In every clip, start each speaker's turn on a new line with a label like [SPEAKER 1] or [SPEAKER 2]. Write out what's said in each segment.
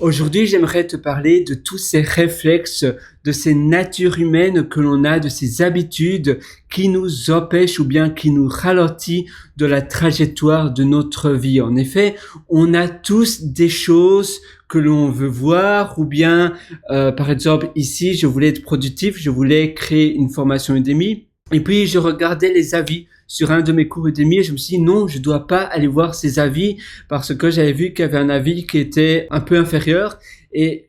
[SPEAKER 1] Aujourd'hui, j'aimerais te parler de tous ces réflexes, de ces natures humaines que l'on a, de ces habitudes qui nous empêchent ou bien qui nous ralentissent de la trajectoire de notre vie. En effet, on a tous des choses que l'on veut voir ou bien, par exemple, ici, je voulais être productif, je voulais créer une formation Udemy et puis je regardais les avis sur un de mes cours Udemy et je me suis dit non, je dois pas aller voir ces avis parce que j'avais vu qu'il y avait un avis qui était un peu inférieur et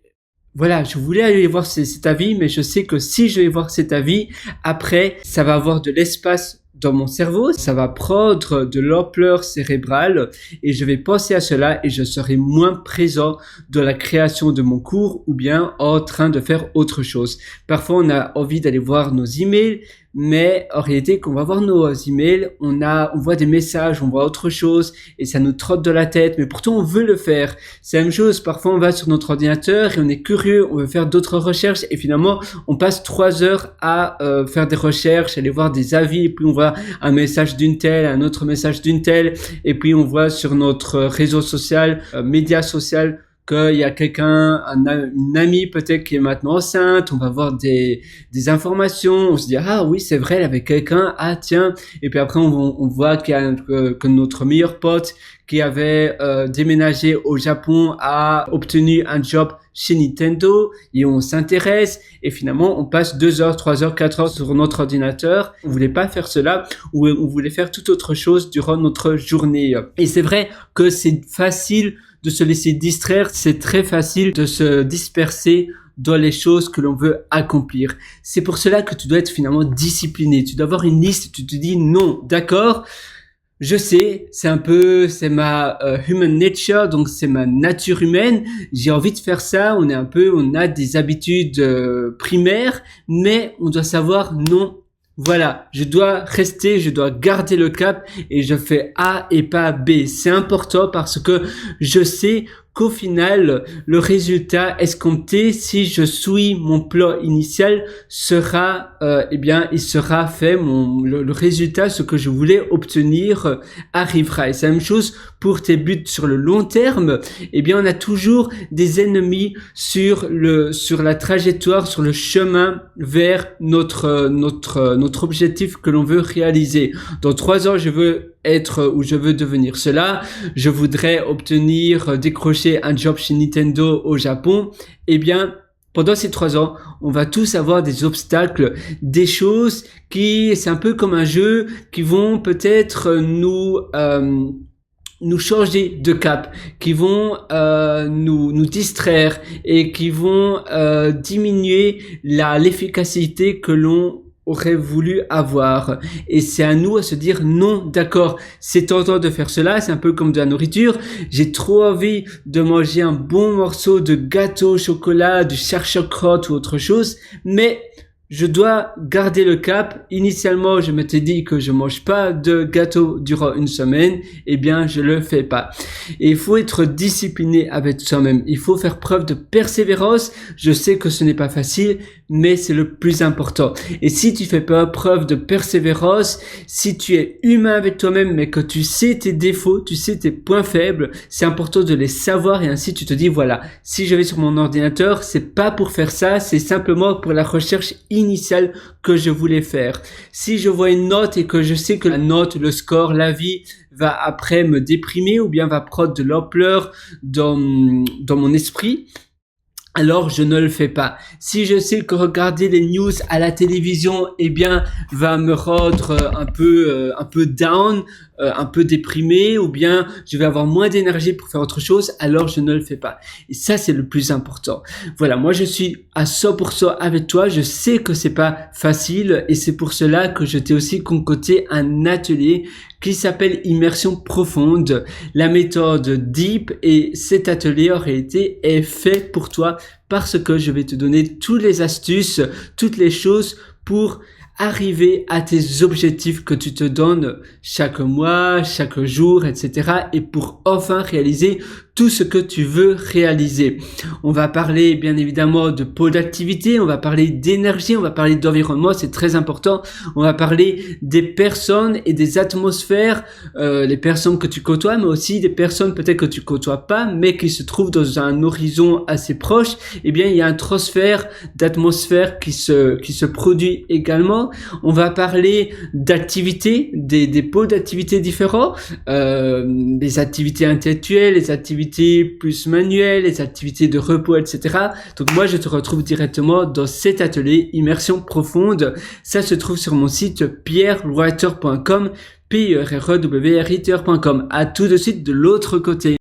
[SPEAKER 1] voilà, je voulais aller voir cet avis, mais je sais que si je vais voir cet avis, après, ça va avoir de l'espace dans mon cerveau, ça va prendre de l'ampleur cérébrale et je vais penser à cela et je serai moins présent dans la création de mon cours ou bien en train de faire autre chose. Parfois, on a envie d'aller voir nos emails, mais en réalité, quand on va voir nos emails, on voit des messages, on voit autre chose et ça nous trotte de la tête, mais pourtant on veut le faire. C'est la même chose, parfois on va sur notre ordinateur et on est curieux, on veut faire d'autres recherches et finalement on passe 3 heures à faire des recherches, aller voir des avis et puis on voit un message d'une telle, un autre message d'une telle et puis on voit sur notre réseau social, média social, qu'il y a quelqu'un, une amie peut-être qui est maintenant enceinte, on va voir des informations, on se dit ah oui c'est vrai elle avait quelqu'un, ah tiens, et puis après on voit qu'il y a que notre meilleur pote qui avait déménagé au Japon a obtenu un job chez Nintendo et on s'intéresse et finalement on passe 2 heures, 3 heures, 4 heures sur notre ordinateur. On voulait pas faire cela ou on voulait faire toute autre chose durant notre journée. Et c'est vrai que c'est facile de se laisser distraire, c'est très facile de se disperser dans les choses que l'on veut accomplir. C'est pour cela que tu dois être finalement discipliné. Tu dois avoir une liste, tu te dis non, d'accord, je sais, c'est ma human nature, donc c'est ma nature humaine. J'ai envie de faire ça. On a des habitudes primaires, mais on doit savoir non. Voilà, je dois garder le cap et je fais A et pas B. C'est important parce que je sais qu'au final, le résultat escompté, si je suis mon plan initial, sera, il sera fait. Le résultat, ce que je voulais obtenir, arrivera. Et c'est la même chose pour tes buts sur le long terme. On a toujours des ennemis sur la trajectoire, sur le chemin vers notre objectif que l'on veut réaliser. Dans 3 ans, je veux être ou je veux devenir cela, je voudrais décrocher un job chez Nintendo au Japon, pendant ces 3 ans, on va tous avoir des obstacles, des choses c'est un peu comme un jeu, qui vont peut-être nous changer de cap, qui vont nous distraire et qui vont diminuer l'efficacité que l'on aurait voulu avoir. Et c'est à nous à se dire non, d'accord, c'est tentant de faire cela, c'est un peu comme de la nourriture, j'ai trop envie de manger un bon morceau de gâteau au chocolat, du charchotte ou autre chose, mais je dois garder le cap. Initialement, je m'étais dit que je mange pas de gâteau durant une semaine. Je le fais pas. Et il faut être discipliné avec soi-même. Il faut faire preuve de persévérance. Je sais que ce n'est pas facile, mais c'est le plus important. Et si tu fais pas preuve de persévérance, si tu es humain avec toi-même, mais que tu sais tes défauts, tu sais tes points faibles, c'est important de les savoir et ainsi tu te dis voilà, si je vais sur mon ordinateur, c'est pas pour faire ça, c'est simplement pour la recherche initiale que je voulais faire. Si je vois une note et que je sais que la note, le score, la vie va après me déprimer ou bien va prendre de l'ampleur dans mon esprit, alors je ne le fais pas. Si je sais que regarder les news à la télévision, va me rendre un peu down, un peu déprimé, ou bien je vais avoir moins d'énergie pour faire autre chose, alors je ne le fais pas. Et ça, c'est le plus important. Voilà, moi je suis à 100% avec toi. Je sais que c'est pas facile et c'est pour cela que je t'ai aussi concocté un atelier qui s'appelle Immersion profonde, la méthode DEEP, et cet atelier en réalité est fait pour toi parce que je vais te donner toutes les astuces, toutes les choses pour arriver à tes objectifs que tu te donnes chaque mois, chaque jour, etc. et pour enfin réaliser tout ce que tu veux réaliser. On va parler bien évidemment de pôle d'activité, on va parler d'énergie, on va parler d'environnement, c'est très important. On va parler des personnes et des atmosphères, les personnes que tu côtoies, mais aussi des personnes peut-être que tu côtoies pas, mais qui se trouvent dans un horizon assez proche. Eh bien, il y a un transfert d'atmosphère qui se produit également. On va parler d'activités, des pôles d'activités différents, les activités intellectuelles, les activités plus manuelles, les activités de repos, etc. Donc moi, je te retrouve directement dans cet atelier Immersion profonde. Ça se trouve sur mon site pierrewriter.com, pierrewriter.com. À tout de suite de l'autre côté.